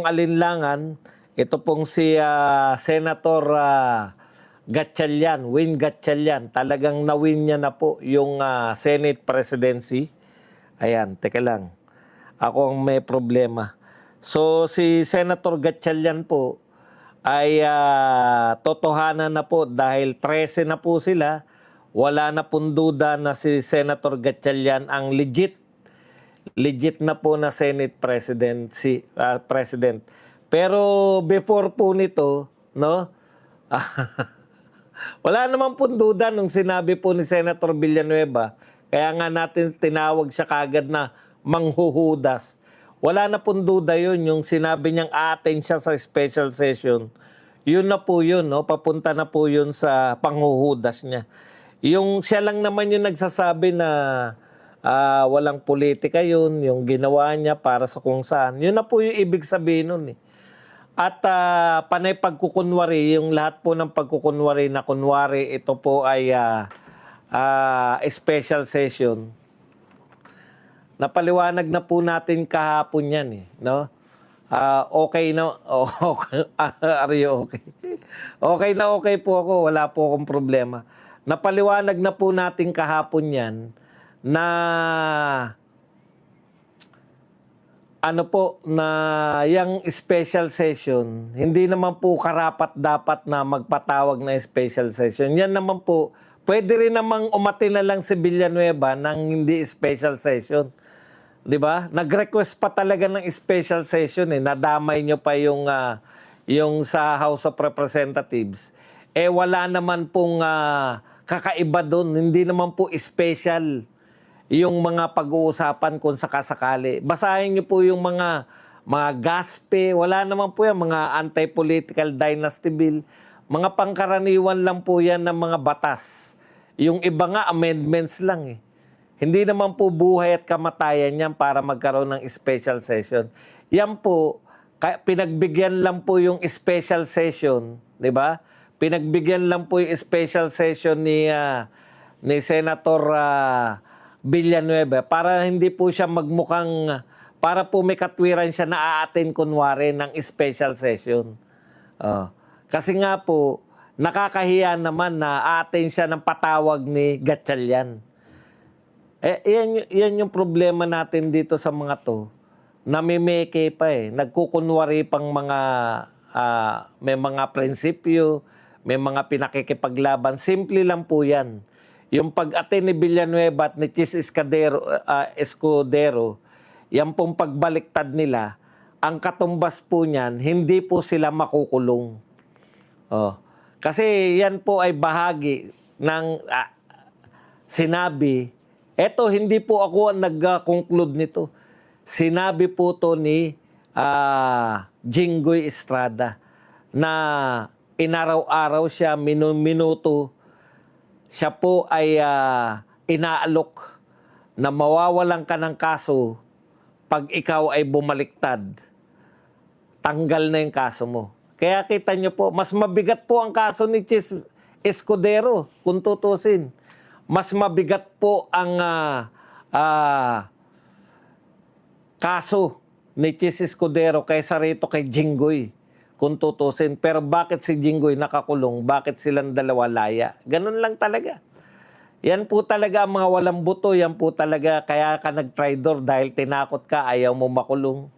pong alinlangan, ito pong si Senator Gatchalian, Win Gatchalian, talagang na-win niya na po yung Senate presidency. Ayan, teka lang. Ako ang may problema. So si Senator Gatchalian po ay totohanan na po dahil 13 na po sila. Wala na pong duda na si Senator Gatchalian ang legit na po na Senate President. Pero before po nito, no? Wala naman pong duda nung sinabi po ni Senator Villanueva. Kaya nga natin tinawag siya kagad na manghuhudas. Wala na pong duda yun, yung sinabi niyang aaten siya sa special session. Yun na po yun, no? Papunta na po yun sa panghuhudas niya. Yung siya lang naman yung nagsasabi na walang politika yun, yung ginawa niya para sa kung saan. Yun na po yung ibig sabihin nun eh. At panay pagkukunwari, yung lahat po ng pagkukunwari na kunwari ito po ay special session. Napaliwanag na po natin kahapon yan eh, no? Okay na, are you okay? Okay po ako, wala po akong problema. Napaliwanag na po natin kahapon yan na ano po, na yung special session, hindi naman po karapat dapat na magpatawag na special session. Yan naman po, pwede rin namang umati na lang si Villanueva ng hindi special session. 'Di ba? Nag-request pa talaga ng special session eh. Nadamay nyo pa yung sa House of Representatives. Eh wala naman pong kakaiba doon. Hindi naman po special yung mga pag-uusapan kung sakasakali. Basahin niyo po yung mga gaspe, wala naman po yan, mga anti-political dynasty bill. Mga pangkaraniwan lang po yan ng mga batas. Yung iba nga amendments lang eh. Hindi naman po buhay at kamatayan yan para magkaroon ng special session. Yan po, pinagbigyan lang po yung special session, di ba? Pinagbigyan lang po yung special session ni Senator Villanueva para hindi po siya magmukhang, para po may katwiran siya na aaten kunwari ng special session. Kasi nga po, nakakahiya naman na aaten siya ng patawag ni Gatchalian. Yan yung problema natin dito sa mga to. Namimeke pa eh. Nagkukunwari pang mga, may mga prinsipyo, may mga pinakikipaglaban. Simple lang po yan. Yung pag-aten ni Villanueva at ni Chis Escudero, yan pong pagbaliktad nila, ang katumbas po niyan, hindi po sila makukulong. Kasi yan po ay bahagi ng sinabi. Eto, hindi po ako ang nag-conclude nito. Sinabi po to ni Jinggoy Estrada na inaraw-araw siya, minuto, siya po ay inaalok na mawawalan ka ng kaso pag ikaw ay bumaliktad. Tanggal na yung kaso mo. Kaya kita nyo po, mas mabigat po ang kaso ni Chis Escudero kung tutusin. Mas mabigat po ang kaso ni Chis Escudero kaysa rito kay Jinggoy kung tutusin. Pero bakit si Jinggoy nakakulong? Bakit silang dalawa laya? Ganun lang talaga. Yan po talaga ang mga walang buto. Yan po talaga kaya ka nag-tridor dahil tinakot ka, ayaw mo makulong.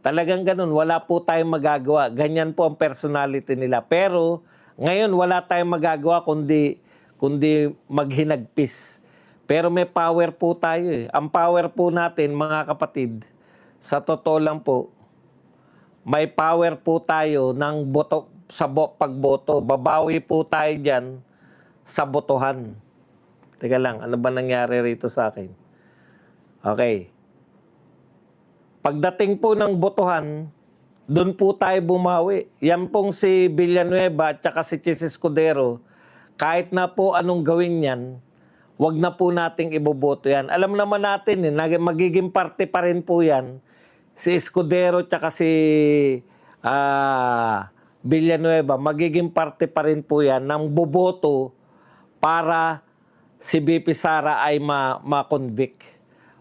Talagang ganun. Wala po tayong magagawa. Ganyan po ang personality nila. Pero ngayon wala tayong magagawa kundi maghinagpis. Pero may power po tayo eh. Ang power po natin mga kapatid, sa totoo lang po, may power po tayo ng boto, pagboto. Babawi po tayo dyan sa botohan. Teka lang, ano ba nangyari rito sa akin? Okay. Pagdating po ng botohan, doon po tayo bumawi. Yan pong si Villanueva at saka si Chis Escudero, kahit na po anong gawin yan, wag na po nating iboboto yan. Alam naman natin, magiging parte pa rin po yan. Si Escudero tsaka si Villanueva, magiging parte pa rin po yan ng boboto para si BP Sara ay ma-convict.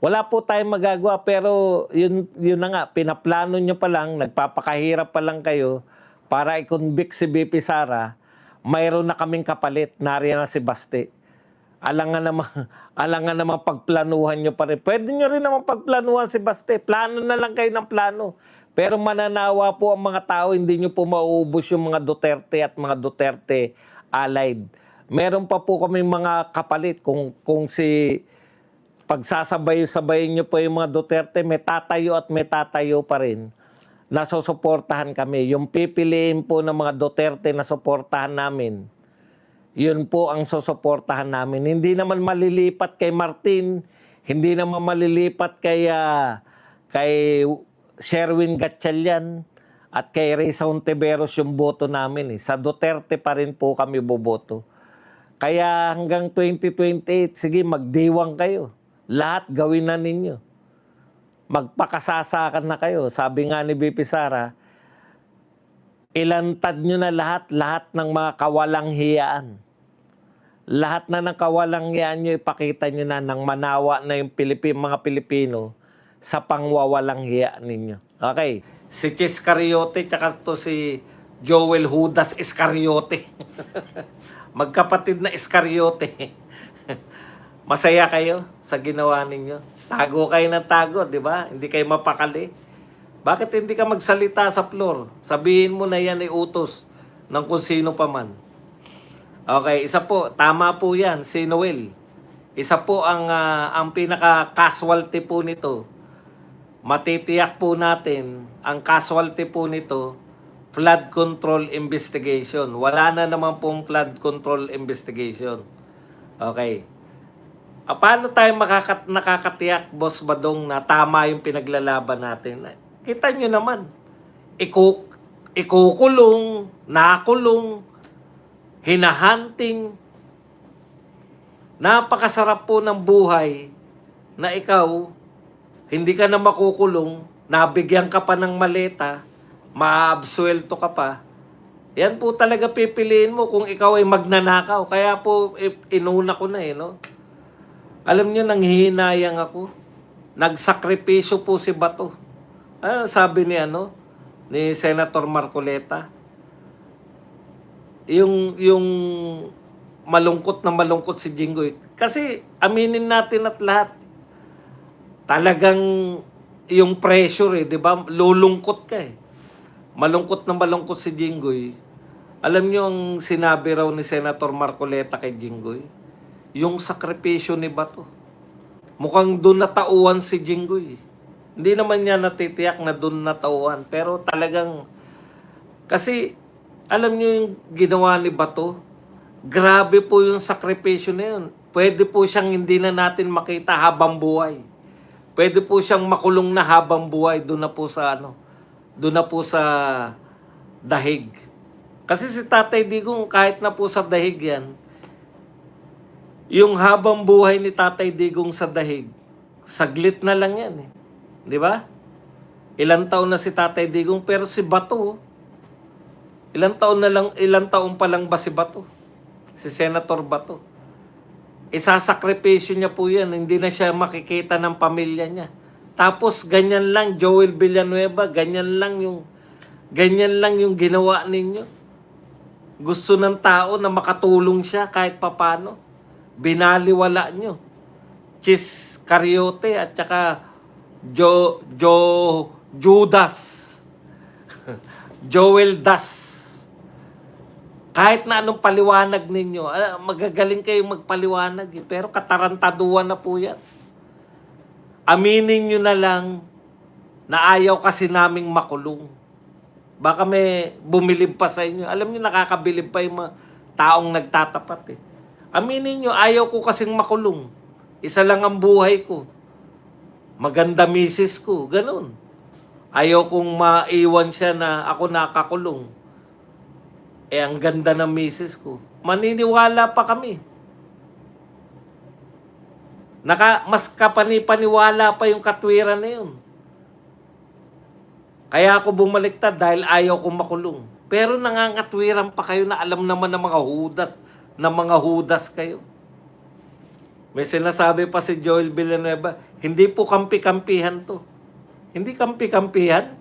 Wala po tayong magagawa pero yun na nga, pinaplano nyo pa lang, nagpapakahirap pa lang kayo para i-convict si BP Sara, mayroon na kaming kapalit, nariyan na si Baste. Alangan naman, alangan naman pagplanuhan nyo pa rin. Pwede nyo rin naman pagplanuhan si Baste. Plano na lang kayo ng plano. Pero mananawa po ang mga tao, hindi nyo po mauubos yung mga Duterte at mga Duterte allied. Meron pa po kaming mga kapalit kung si pagsasabay-sabayin nyo po yung mga Duterte, may tatayo at may tatayo pa rin na susuportahan kami. Yung pipiliin po ng mga Duterte na suportahan namin, yun po ang susuportahan namin. Hindi naman malilipat kay Martin, hindi naman malilipat kay Sherwin Gatchalian at kay Risa Hontiveros yung boto namin. Sa Duterte pa rin po kami boboto. Kaya hanggang 2028, sige, magdiwang kayo. Lahat gawin na ninyo. Magpakasasakan na kayo. Sabi nga ni BP Sara, ilantad nyo na lahat ng mga kawalang hiyaan. Lahat na ng kawalang hiyaan nyo, ipakita nyo na nang manawa na yung mga Pilipino sa pangwawalang hiya ninyo. Okay. Si Chis Iscariote, tsaka to si Joel Judas Iscariote. Magkapatid na Iscariote. Masaya kayo sa ginawa ninyo. Tago kayo ng tago, di ba? Hindi kayo mapakali. Bakit hindi ka magsalita sa floor? Sabihin mo na yan ay utos ng kung sino pa man. Okay, isa po, tama po yan, si Noel. Isa po ang pinaka-casualty po nito. Matitiyak po natin, ang casualty po nito, flood control investigation. Wala na naman pong flood control investigation. Okay. Paano tayo nakakatiyak, Boss Badong, na tama yung pinaglalaban natin? Kita nyo naman, ikukulong, nakulong, hinahunting. Napakasarap po ng buhay na ikaw, hindi ka na makukulong, nabigyan ka pa ng maleta, maabsuelto ka pa. Yan po talaga pipiliin mo kung ikaw ay magnanakaw. Kaya po, inuna ko na no? Alam niyo, nanghihinayang ako. Nagsakripisyo po si Bato. Sabi ni Senator Marcoleta. Yung malungkot na malungkot si Jinggoy. Kasi aminin natin at lahat, talagang yung pressure di ba? Lulungkot ka Malungkot na malungkot si Jinggoy. Alam niyo ang sinabi raw ni Senator Marcoleta kay Jinggoy? Yung sakripisyo ni Bato. Mukhang doon natauhan si Jinggoy. Hindi naman niya natitiyak na doon natauhan. Pero talagang, kasi alam niyo yung ginawa ni Bato, grabe po yung sakripisyo na yun. Pwede po siyang hindi na natin makita habang buhay. Pwede po siyang makulong na habang buhay doon na po sa doon na po sa dahig. Kasi si Tatay Digong kahit na po sa dahig yan, yung habang buhay ni Tatay Digong sa dahig, saglit na lang yan Di ba? Ilang taon na si Tatay Digong, pero si Bato, ilang taon pa lang ba si Bato? Si Senator Bato. Isasakripisyo niya po yan, hindi na siya makikita ng pamilya niya. Tapos ganyan lang, Joel Villanueva, ganyan lang yung ginawa ninyo. Gusto ng tao na makatulong siya kahit papano. Binaliwala nyo. Chis Iscariote at saka Judas. Joel Das. Kahit na anong paliwanag ninyo, magagaling kayong magpaliwanag pero katarantaduhan na po yan. Aminin nyo na lang na ayaw kasi naming makulong. Baka may bumilib pa sa inyo. Alam nyo, nakakabilib pa yung mga taong nagtatapat Aminin nyo, ayaw ko kasing makulong. Isa lang ang buhay ko. Maganda misis ko. Ganun. Ayaw kong maiwan siya na ako nakakulong. Ang ganda ng misis ko. Maniniwala pa kami. Mas kapani-paniwala pa yung katwiran na yun. Kaya ako bumaliktad dahil ayaw kong makulong. Pero nangangatwiran pa kayo na alam naman ng mga hudas kayo. May sinasabi pa si Joel Villanueva, hindi po kampi-kampihan to. Hindi kampi-kampihan.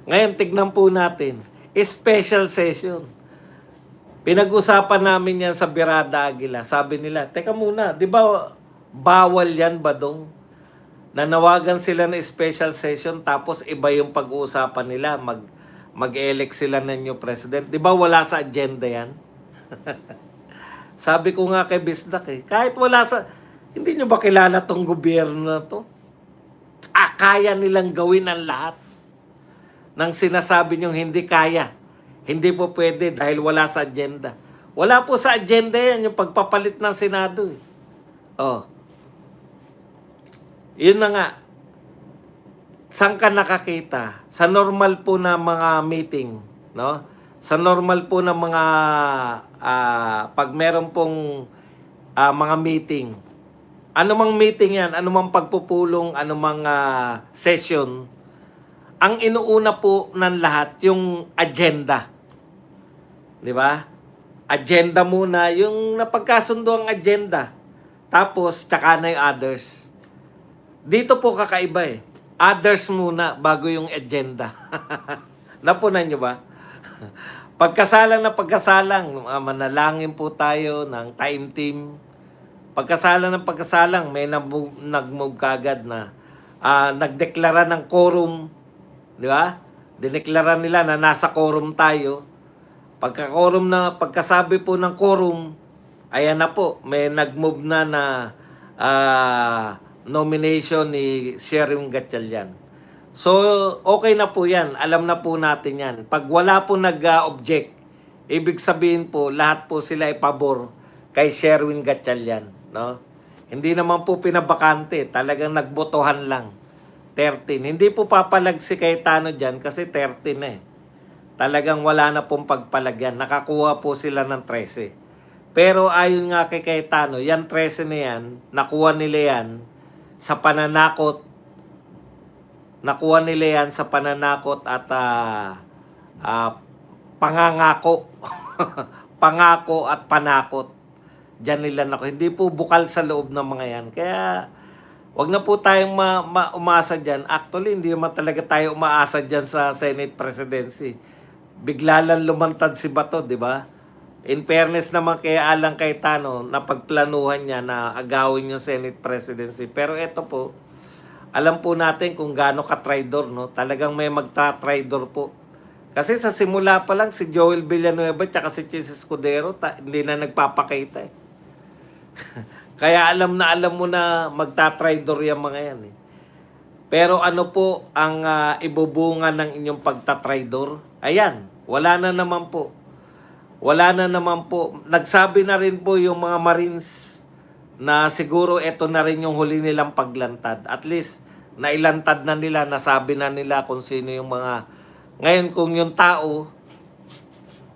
Ngayon, tignan po natin. Special session. Pinag-usapan namin yan sa Birada Aguila. Sabi nila, teka muna, di ba bawal yan, Badong? Nanawagan sila ng special session tapos iba yung pag-uusapan nila. Mag-elect sila ng new president. Di ba wala sa agenda yan? Sabi ko nga kay Bisdak kahit wala sa... Hindi nyo ba kilala tong gobyerno na to? Kaya nilang gawin ang lahat ng sinasabi nyong hindi kaya. Hindi po pwede dahil wala sa agenda. Wala po sa agenda yan, yung pagpapalit ng Senado. Oh. Yun na nga. Saan ka nakakita? Sa normal po na mga meeting, no? Sa normal po na mga pag meron pong mga meeting. Anumang meeting yan, anumang pagpupulong, anumang session, ang inuuna po ng lahat yung agenda. Di ba? Agenda muna, yung napagkasundo ang agenda. Tapos, tsaka na yung others. Dito po kakaiba Others muna bago yung agenda. Napunan nyo ba? Pagkasalang na pagkasalang, manalangin po tayo ng time team. Pagkasalang ng pagkasalang, may nag-move kagad na nagdeklara ng quorum. Di ba? Dineklara nila na nasa quorum tayo. Pagka-quorum na, pagkasabi po ng quorum, ayan na po, may nag-move na nomination ni Sherwin Gatchalian. So, okay na po yan. Alam na po natin yan. Pag wala po nag-object, ibig sabihin po, lahat po sila ay pabor kay Sherwin Gatchalian. No? Hindi naman po pinabakante. Talagang nagbotohan lang. 13. Hindi po papalag si Cayetano dyan kasi 13 na Talagang wala na pong pagpalagyan. Nakakuha po sila ng 13. Pero ayon nga kay Cayetano, yan 13 na yan, nakuha nila yan sa pananakot. Nakuha nila yan sa pananakot at pangangako. Pangako at panakot. Diyan nila Hindi po bukal sa loob ng mga yan. Kaya wag na po tayong umasa dyan. Actually, hindi naman talaga tayo umaasa dyan sa Senate presidency. Bigla lang lumantad si Bato, di ba? In fairness naman kay Alan Cayetano, napagplanuhan niya na agawin yung Senate presidency. Pero ito po, alam po natin kung gaano ka-traidor, no? Talagang may magta-traidor po. Kasi sa simula pa lang, si Joel Villanueva at si Chis Escudero, hindi na nagpapakita Kaya alam mo na magta-traidor yung mga yan Pero ano po ang ibubunga ng inyong pagta-traidor? Ayan, wala na naman po. Wala na naman po. Nagsabi na rin po yung mga Marines na siguro ito na rin yung huli nilang paglantad. At least, nailantad na nila, nasabi na nila kung sino yung mga... Ngayon, kung yung tao,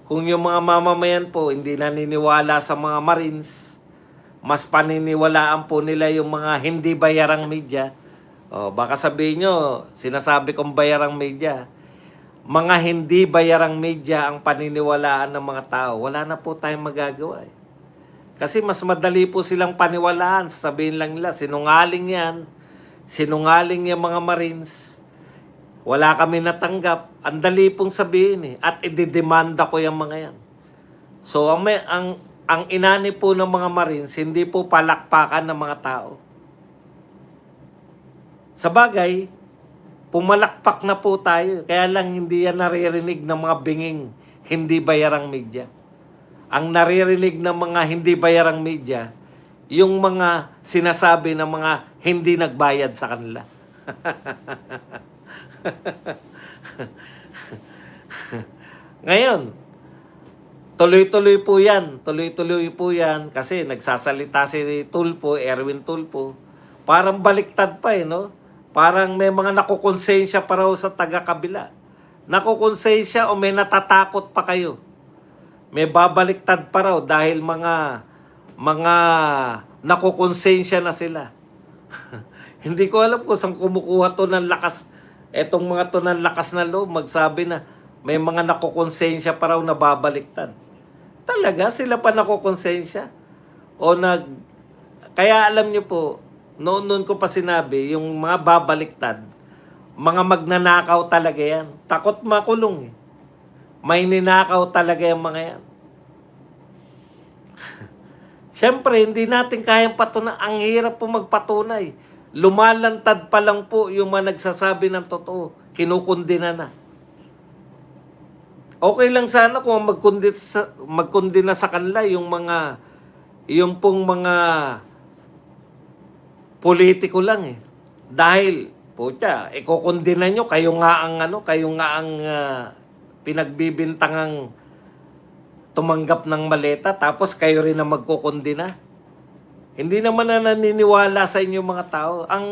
kung yung mga mamamayan po, hindi naniniwala sa mga Marines, mas paniniwalaan po nila yung mga hindi bayarang media. Baka sabihin nyo, sinasabi kong bayarang media. Mga hindi bayarang media ang paniniwalaan ng mga tao. Wala na po tayong magagawa Kasi mas madali po silang paniwalaan. Sabihin lang nila, sinungaling yan. Sinungaling yung mga Marines. Wala kami natanggap. Ang dali pong sabihin At ididemanda ko yung mga yan. So, ang inani po ng mga Marines, hindi po palakpakan ng mga tao. Sa bagay, pumalakpak na po tayo. Kaya lang hindi yan naririnig ng mga binging hindi bayarang media. Ang naririnig ng mga hindi bayarang media, yung mga sinasabi ng mga hindi nagbayad sa kanila. Ngayon, tuloy-tuloy po yan. Tuloy-tuloy po yan. Kasi nagsasalita si Tulfo, Erwin Tulfo. Parang baliktad pa no? Parang may mga nakukonsensya pa raw sa taga-kabila. Nakukonsensya o may natatakot pa kayo. May babaliktad pa raw dahil mga nakukonsensya na sila. Hindi ko alam kung saan kumukuha to ng lakas. Etong mga to ng lakas na loob, magsabi na may mga nakukonsensya pa raw na babaliktad. Talaga sila pa nakokonsensya o kaya alam niyo po, noon ko pa sinabi, yung mga babaliktad, mga magnanakaw talaga yan. Takot makulong eh. May ninakaw talaga yung mga yan. Siyempre, hindi natin kayang patunay. Ang hirap po magpatunay. Lumalantad pa lang po yung mga nagsasabi ng totoo. Kinukundina na. Okay lang sana kung magkundina sa kanila yung pong mga politiko lang eh. Dahil, putya, ikukundina nyo, kayo nga ang pinagbibintangang tumanggap ng maleta, tapos kayo rin ang magkukundina. Hindi naman na naniniwala sa inyo mga tao. Ang